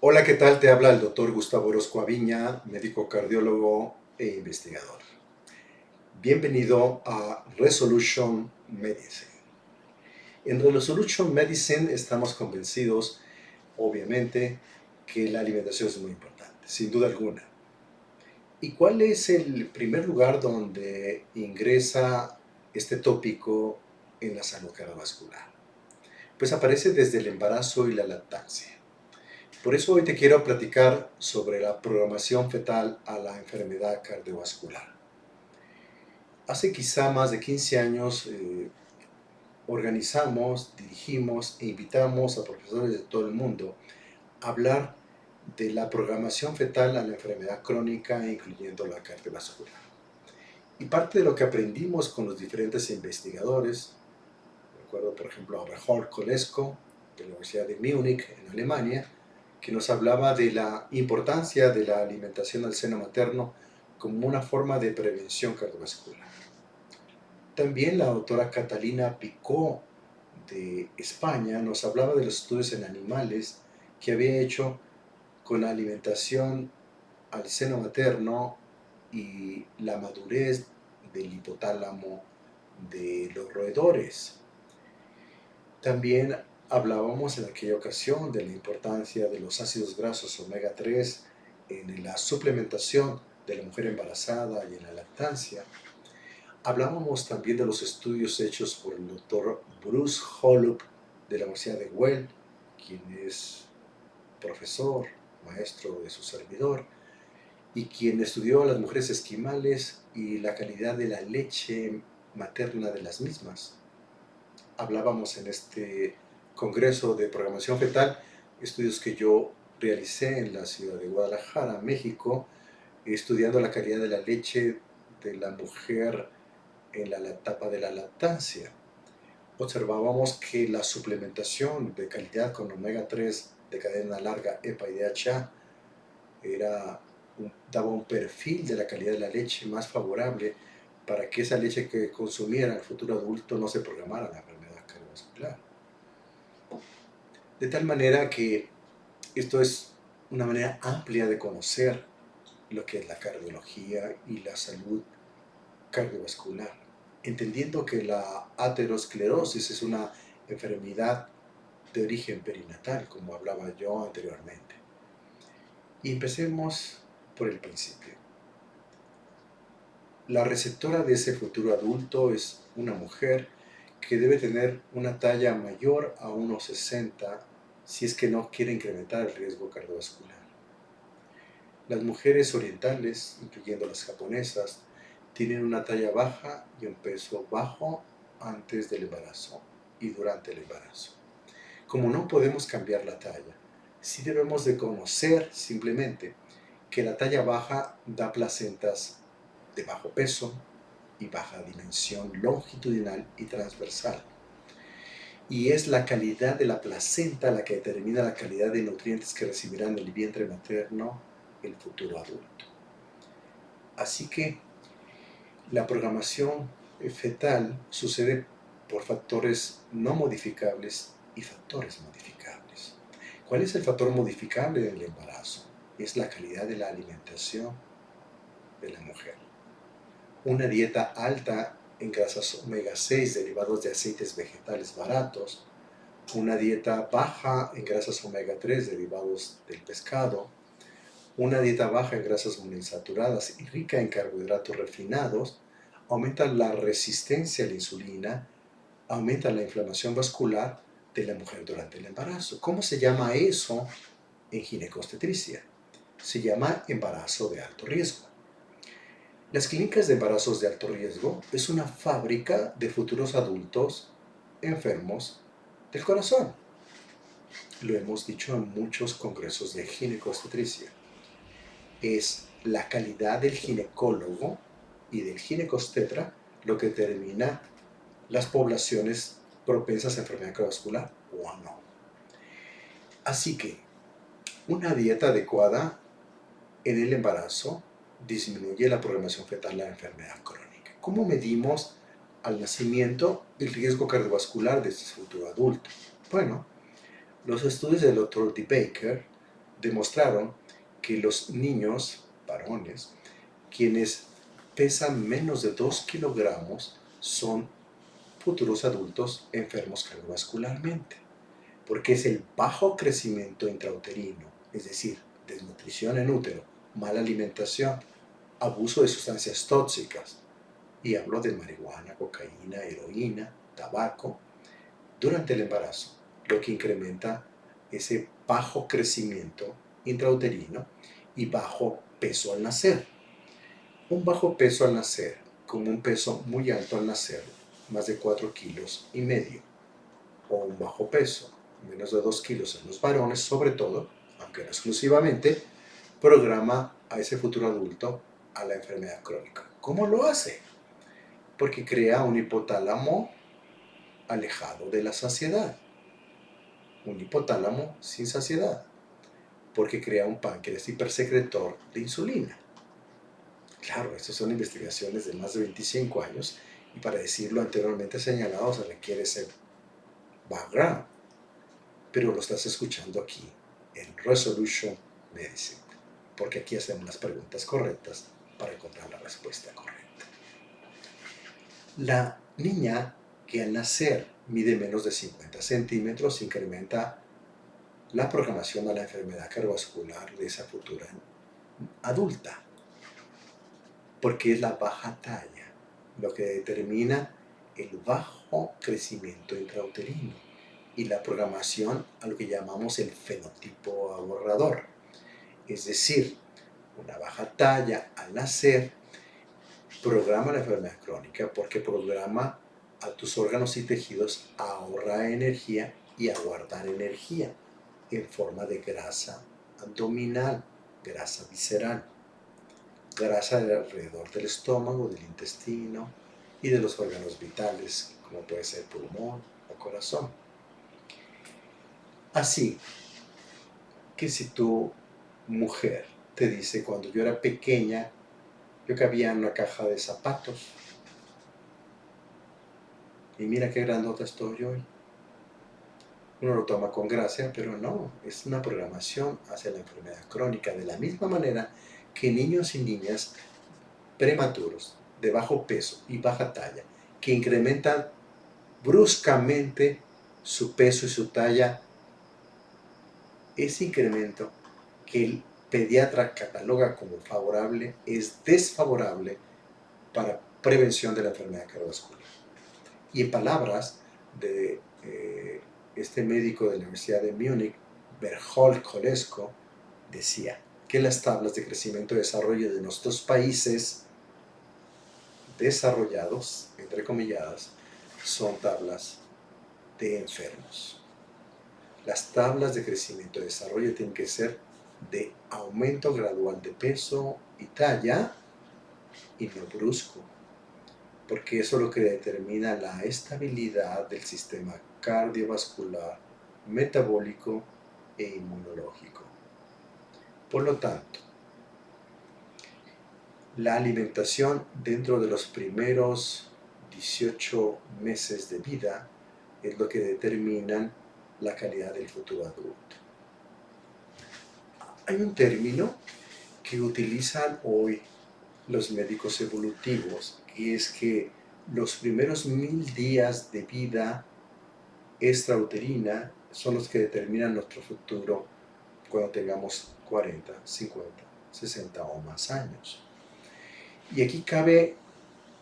Hola, ¿qué tal? Te habla el doctor Gustavo Orozco Aviña, médico cardiólogo e investigador. Bienvenido a Resolution Medicine. En Resolution Medicine estamos convencidos, obviamente, que la alimentación es muy importante, sin duda alguna. ¿Y cuál es el primer lugar donde ingresa este tópico en la salud cardiovascular? Pues aparece desde el embarazo y la lactancia. Por eso hoy te quiero platicar sobre la programación fetal a la enfermedad cardiovascular. Hace quizá más de 15 años organizamos, dirigimos e invitamos a profesores de todo el mundo a hablar de la programación fetal a la enfermedad crónica, incluyendo la cardiovascular. Y parte de lo que aprendimos con los diferentes investigadores, recuerdo por ejemplo a Berthold Kolesko de la Universidad de Múnich en Alemania, que nos hablaba de la importancia de la alimentación al seno materno como una forma de prevención cardiovascular. También la doctora Catalina Picó de España nos hablaba de los estudios en animales que había hecho con la alimentación al seno materno y la madurez del hipotálamo de los roedores. También hablábamos en aquella ocasión de la importancia de los ácidos grasos omega 3 en la suplementación de la mujer embarazada y en la lactancia. Hablábamos también de los estudios hechos por el doctor Bruce Holub de la Universidad de Well, quien es profesor, maestro de su servidor, y quien estudió a las mujeres esquimales y la calidad de la leche materna de las mismas. Hablábamos en este congreso de programación fetal, estudios que yo realicé en la ciudad de Guadalajara, México, estudiando la calidad de la leche de la mujer en la etapa de la lactancia. Observábamos que la suplementación de calidad con omega 3 de cadena larga EPA y DHA daba un perfil de la calidad de la leche más favorable para que esa leche que consumiera el futuro adulto no se programara la enfermedad cardiovascular. De tal manera que esto es una manera amplia de conocer lo que es la cardiología y la salud cardiovascular, entendiendo que la aterosclerosis es una enfermedad de origen perinatal, como hablaba yo anteriormente. Y empecemos por el principio. La receptora de ese futuro adulto es una mujer que debe tener una talla mayor a 1,60 si es que no quiere incrementar el riesgo cardiovascular. Las mujeres orientales, incluyendo las japonesas, tienen una talla baja y un peso bajo antes del embarazo y durante el embarazo. Como no podemos cambiar la talla, sí debemos de conocer simplemente que la talla baja da placentas de bajo peso y baja dimensión longitudinal y transversal. Y es la calidad de la placenta la que determina la calidad de nutrientes que recibirán el vientre materno el futuro adulto. Así que la programación fetal sucede por factores no modificables y factores modificables. ¿Cuál es el factor modificable del embarazo? Es la calidad de la alimentación de la mujer. Una dieta alta en grasas omega 6 derivados de aceites vegetales baratos, una dieta baja en grasas omega 3 derivados del pescado, una dieta baja en grasas monoinsaturadas y rica en carbohidratos refinados aumenta la resistencia a la insulina, aumenta la inflamación vascular de la mujer durante el embarazo. ¿Cómo se llama eso en ginecobstetricia? Se llama embarazo de alto riesgo. Las clínicas de embarazos de alto riesgo es una fábrica de futuros adultos enfermos del corazón. Lo hemos dicho en muchos congresos de ginecobstetricia. Es la calidad del ginecólogo y del ginecobstetra lo que determina las poblaciones propensas a enfermedad cardiovascular o no. Así que una dieta adecuada en el embarazo disminuye la programación fetal de la enfermedad crónica. ¿Cómo medimos al nacimiento el riesgo cardiovascular de este futuro adulto? Bueno, los estudios del Dr. D. Baker demostraron que los niños, varones, quienes pesan menos de 2 kilogramos, son futuros adultos enfermos cardiovascularmente, porque es el bajo crecimiento intrauterino, es decir, desnutrición en útero, mala alimentación, abuso de sustancias tóxicas, y hablo de marihuana, cocaína, heroína, tabaco, durante el embarazo, lo que incrementa ese bajo crecimiento intrauterino y bajo peso al nacer. Un bajo peso al nacer, como un peso muy alto al nacer, más de 4 kilos y medio, o un bajo peso, menos de 2 kilos en los varones, sobre todo, aunque no exclusivamente, programa a ese futuro adulto a la enfermedad crónica. ¿Cómo lo hace? Porque crea un hipotálamo alejado de la saciedad, un hipotálamo sin saciedad, porque crea un páncreas hipersecretor de insulina. Claro, estas son investigaciones de más de 25 años y para decirlo anteriormente señalado se requiere ese background, pero lo estás escuchando aquí en Resolution Medicine, porque aquí hacemos las preguntas correctas para encontrar la respuesta correcta. La niña que al nacer mide menos de 50 centímetros incrementa la programación a la enfermedad cardiovascular de esa futura adulta, porque es la baja talla lo que determina el bajo crecimiento intrauterino y la programación a lo que llamamos el fenotipo ahorrador, es decir, una baja talla al nacer programa la enfermedad crónica porque programa a tus órganos y tejidos a ahorrar energía y a guardar energía en forma de grasa abdominal, grasa visceral, grasa alrededor del estómago, del intestino y de los órganos vitales, como puede ser pulmón o corazón. Así que si tu mujer te dice, cuando yo era pequeña, yo cabía en una caja de zapatos, y mira qué grandota estoy hoy. Uno lo toma con gracia, pero no, es una programación hacia la enfermedad crónica, de la misma manera que niños y niñas prematuros, de bajo peso y baja talla, que incrementan bruscamente su peso y su talla, ese incremento que el pediatra cataloga como favorable es desfavorable para prevención de la enfermedad cardiovascular. Y en palabras de este médico de la Universidad de Múnich, Berthold Kolesko, decía que las tablas de crecimiento y desarrollo de nuestros países desarrollados, entre comilladas, son tablas de enfermos. Las tablas de crecimiento y desarrollo tienen que ser de aumento gradual de peso y talla y no brusco, porque eso es lo que determina la estabilidad del sistema cardiovascular, metabólico e inmunológico. Por lo tanto, la alimentación dentro de los primeros 18 meses de vida es lo que determinan la calidad del futuro adulto. Hay un término que utilizan hoy los médicos evolutivos, y es que los primeros 1000 días de vida extrauterina son los que determinan nuestro futuro cuando tengamos 40, 50, 60 o más años. Y aquí cabe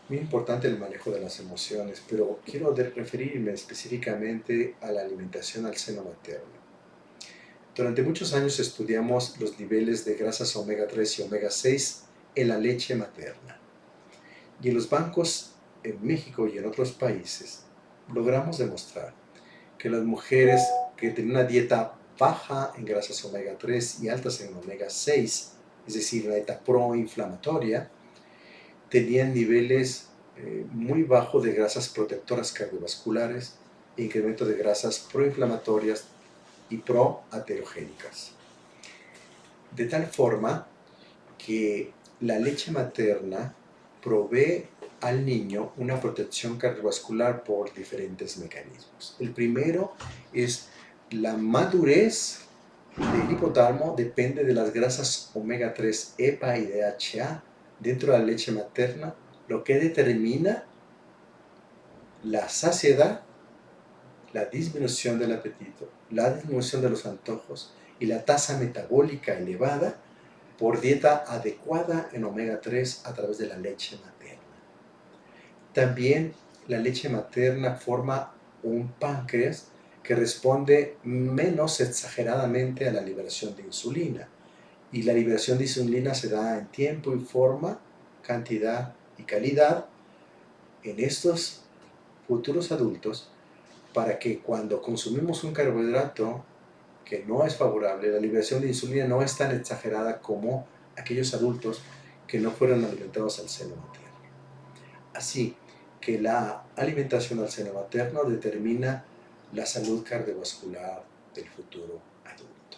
muy importante el manejo de las emociones, pero quiero referirme específicamente a la alimentación al seno materno. Durante muchos años estudiamos los niveles de grasas omega 3 y omega 6 en la leche materna. Y en los bancos en México y en otros países logramos demostrar que las mujeres que tienen una dieta baja en grasas omega 3 y altas en omega 6, es decir, una dieta proinflamatoria, tenían niveles muy bajos de grasas protectoras cardiovasculares e incremento de grasas proinflamatorias y proaterogénicas. De tal forma que la leche materna provee al niño una protección cardiovascular por diferentes mecanismos. El primero es la madurez del hipotálamo depende de las grasas omega 3 EPA y DHA dentro de la leche materna, lo que determina la saciedad, la disminución del apetito, la disminución de los antojos y la tasa metabólica elevada por dieta adecuada en omega 3 a través de la leche materna. También la leche materna forma un páncreas que responde menos exageradamente a la liberación de insulina. Y la liberación de insulina se da en tiempo y forma, cantidad y calidad en estos futuros adultos para que cuando consumimos un carbohidrato que no es favorable, la liberación de insulina no es tan exagerada como aquellos adultos que no fueron alimentados al seno materno. Así que la alimentación al seno materno determina la salud cardiovascular del futuro adulto.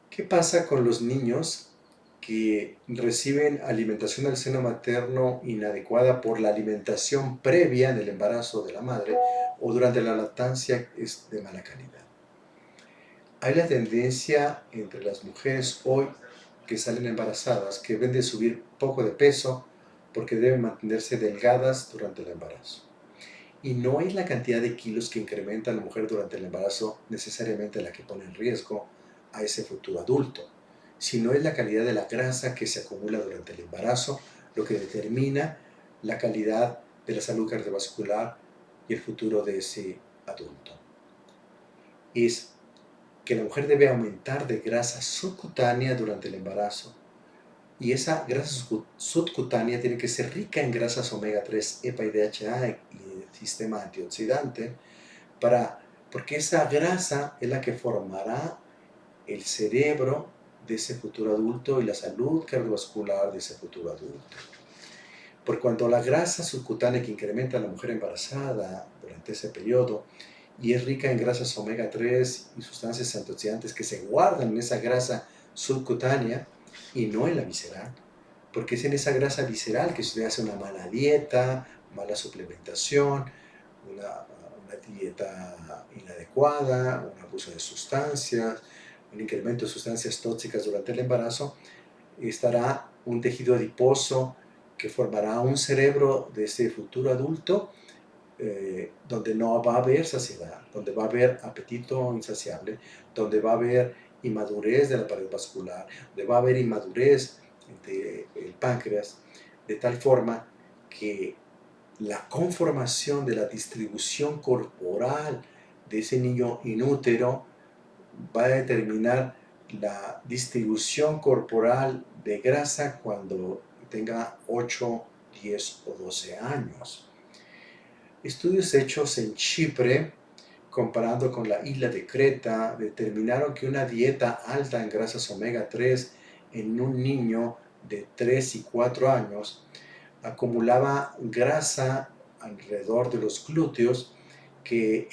¿Qué pasa con los niños que reciben alimentación al seno materno inadecuada por la alimentación previa en el embarazo de la madre o durante la lactancia es de mala calidad? Hay la tendencia entre las mujeres hoy que salen embarazadas que deben de subir poco de peso porque deben mantenerse delgadas durante el embarazo. Y no es la cantidad de kilos que incrementa la mujer durante el embarazo necesariamente la que pone en riesgo a ese futuro adulto, sino es la calidad de la grasa que se acumula durante el embarazo lo que determina la calidad de la salud cardiovascular y el futuro de ese adulto. Es que la mujer debe aumentar de grasa subcutánea durante el embarazo y esa grasa subcutánea tiene que ser rica en grasas omega 3, EPA y DHA y el sistema antioxidante porque esa grasa es la que formará el cerebro de ese futuro adulto y la salud cardiovascular de ese futuro adulto. Por cuanto la grasa subcutánea que incrementa la mujer embarazada durante ese periodo y es rica en grasas omega 3 y sustancias antioxidantes que se guardan en esa grasa subcutánea y no en la visceral, porque es en esa grasa visceral que se hace una mala dieta, mala suplementación, una dieta inadecuada, un abuso de sustancias, un incremento de sustancias tóxicas durante el embarazo, estará un tejido adiposo que formará un cerebro de ese futuro adulto donde no va a haber saciedad, donde va a haber apetito insaciable, donde va a haber inmadurez de la pared vascular, donde va a haber inmadurez del páncreas, de tal forma que la conformación de la distribución corporal de ese niño inútero va a determinar la distribución corporal de grasa cuando tenga 8, 10 o 12 años. Estudios hechos en Chipre, comparando con la isla de Creta, determinaron que una dieta alta en grasas omega 3 en un niño de 3 y 4 años acumulaba grasa alrededor de los glúteos que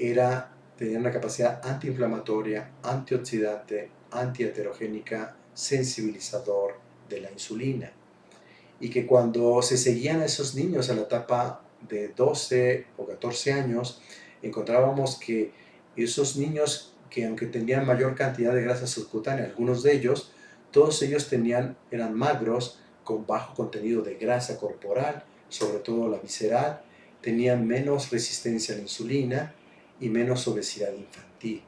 tenía una capacidad antiinflamatoria, antioxidante, antiaterogénica, sensibilizador de la insulina. Y que cuando se seguían a esos niños a la etapa de 12 o 14 años, encontrábamos que esos niños que aunque tenían mayor cantidad de grasa subcutánea, algunos de ellos, todos ellos eran magros, con bajo contenido de grasa corporal, sobre todo la visceral, tenían menos resistencia a la insulina y menos obesidad infantil.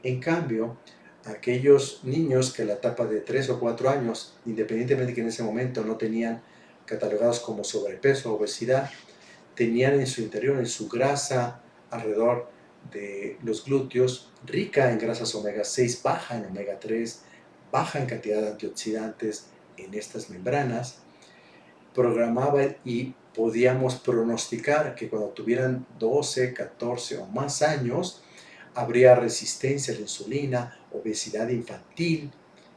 En cambio, aquellos niños que a la etapa de 3 o 4 años, independientemente de que en ese momento no tenían catalogados como sobrepeso o obesidad, tenían en su interior, en su grasa alrededor de los glúteos, rica en grasas omega 6, baja en omega 3, baja en cantidad de antioxidantes en estas membranas, programaba y podíamos pronosticar que cuando tuvieran 12, 14 o más años, habría resistencia a la insulina, obesidad infantil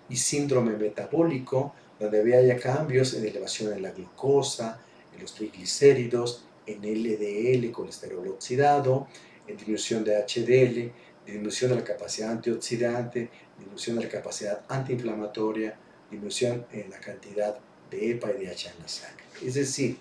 y síndrome metabólico, donde había ya cambios en elevación en la glucosa, en los triglicéridos, en LDL, colesterol oxidado, en disminución de HDL, disminución de la capacidad antioxidante, disminución de la capacidad antiinflamatoria, disminución en la cantidad de EPA y DHA en la sangre. Es decir,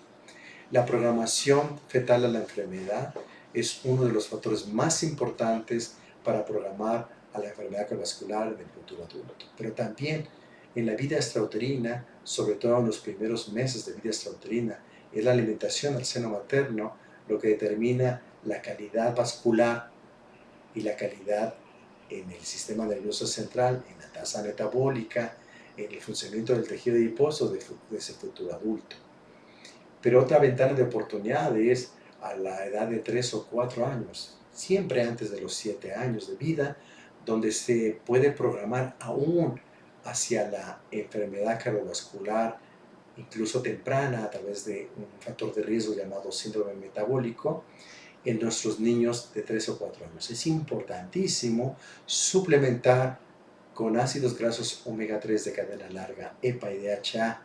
la programación fetal a la enfermedad es uno de los factores más importantes para programar a la enfermedad cardiovascular en el futuro adulto. Pero también en la vida extrauterina, sobre todo en los primeros meses de vida extrauterina, es la alimentación al seno materno lo que determina la calidad vascular y la calidad en el sistema nervioso central, en la tasa metabólica, en el funcionamiento del tejido adiposo de ese futuro adulto. Pero otra ventana de oportunidad es a la edad de 3 o 4 años, siempre antes de los 7 años de vida, donde se puede programar aún hacia la enfermedad cardiovascular, incluso temprana, a través de un factor de riesgo llamado síndrome metabólico, en nuestros niños de 3 o 4 años. Es importantísimo suplementar con ácidos grasos omega 3 de cadena larga, EPA y DHA,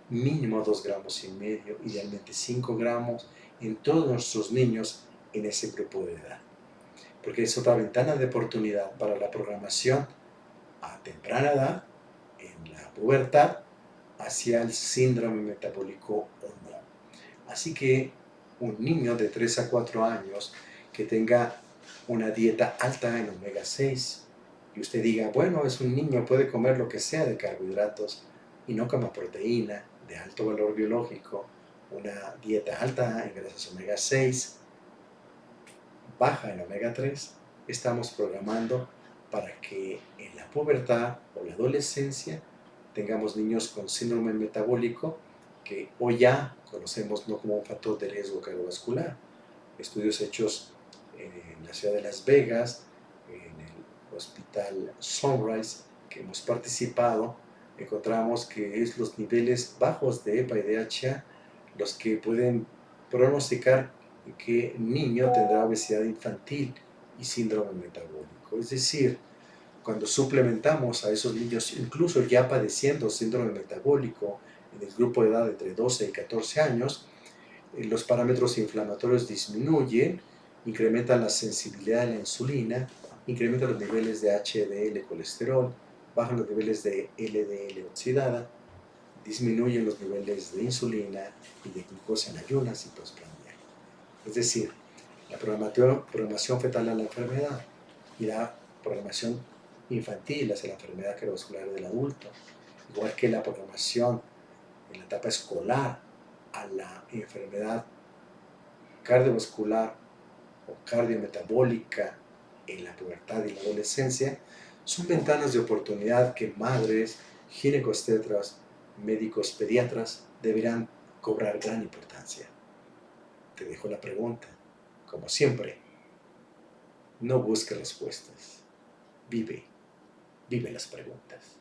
mínimo 2,5 gramos, idealmente 5 gramos, en todos nuestros niños en ese grupo de edad. Porque es otra ventana de oportunidad para la programación a temprana edad, en la pubertad, hacia el síndrome metabólico o no. Así que un niño de 3 a 4 años que tenga una dieta alta en omega 6 y usted diga, bueno, es un niño, puede comer lo que sea de carbohidratos y no coma proteína de alto valor biológico, una dieta alta en grasas omega 6, baja en omega 3, estamos programando para que en la pubertad o la adolescencia tengamos niños con síndrome metabólico que hoy ya conocemos no como un factor de riesgo cardiovascular. Estudios hechos en la ciudad de Las Vegas, en el hospital Sunrise, que hemos participado, encontramos que es los niveles bajos de EPA y DHA los que pueden pronosticar que un niño tendrá obesidad infantil y síndrome metabólico. Es decir, cuando suplementamos a esos niños, incluso ya padeciendo síndrome metabólico en el grupo de edad entre 12 y 14 años, los parámetros inflamatorios disminuyen, incrementan la sensibilidad a la insulina, incrementan los niveles de HDL colesterol, bajan los niveles de LDL oxidada, disminuyen los niveles de insulina y de glucosa en ayunas y postprandial. Es decir, la programación fetal a la enfermedad y la programación infantil hacia la enfermedad cardiovascular del adulto, igual que la programación en la etapa escolar a la enfermedad cardiovascular o cardiometabólica en la pubertad y la adolescencia, son ventanas de oportunidad que madres, ginecobstetras, médicos pediatras deberán cobrar gran importancia. Te dejo la pregunta. Como siempre, no busques respuestas. Vive las preguntas.